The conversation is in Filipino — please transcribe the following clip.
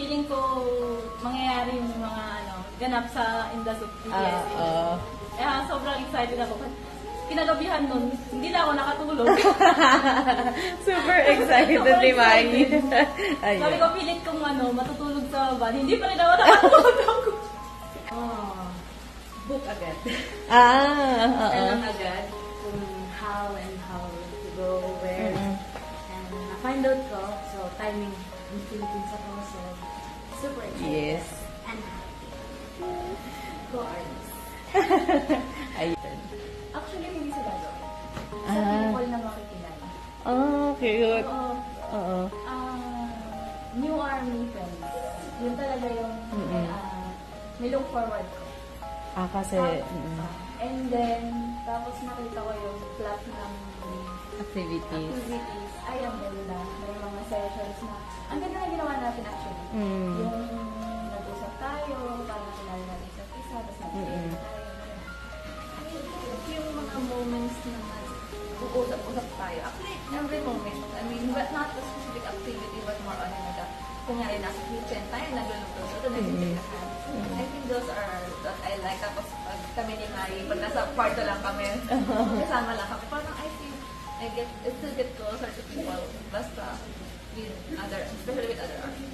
feeling ko mangyayari yung mga ganap sa industry of PBS. Kaya sobrang excited ako. Kinagabihan nun, hindi na ako nakatulog. Super excited ni Mai. Sabi ko, pilit kong matutulog sa van. Hindi pa rin ako nakatulog. Book agad. Alam agad kung how to go, where. And na-find out ko. So, timing in Philippines ako. So, super excited. Yes. And happy. Go artist. Ayun. Actually, hindi sila gawin. Sa people na makikilala. Cute. New Army friends. Yun talaga yung may look forward ko. Kasi... and then, tapos nakita ko yung plot ng activities. Ay, ang ganda. May mga sessions na, ang ganda na ginawa natin actually. Yung nag-usap tayo, parang nakilala natin sa isa, tapos nag-usap tayo. Yung mga moments na mag-uusap tayo. Actually, every moment. I mean, but not a specific activity, but more on kunyari nasa kitchen tayo, nagluluto. So, nag-kitchen. I think those are that I like. Tapos, pag kami ni Mai, pag nasa parto lang kami, kasama lang kami. Parang I feel, I still get closer to people. Basta, with other, especially with other artists.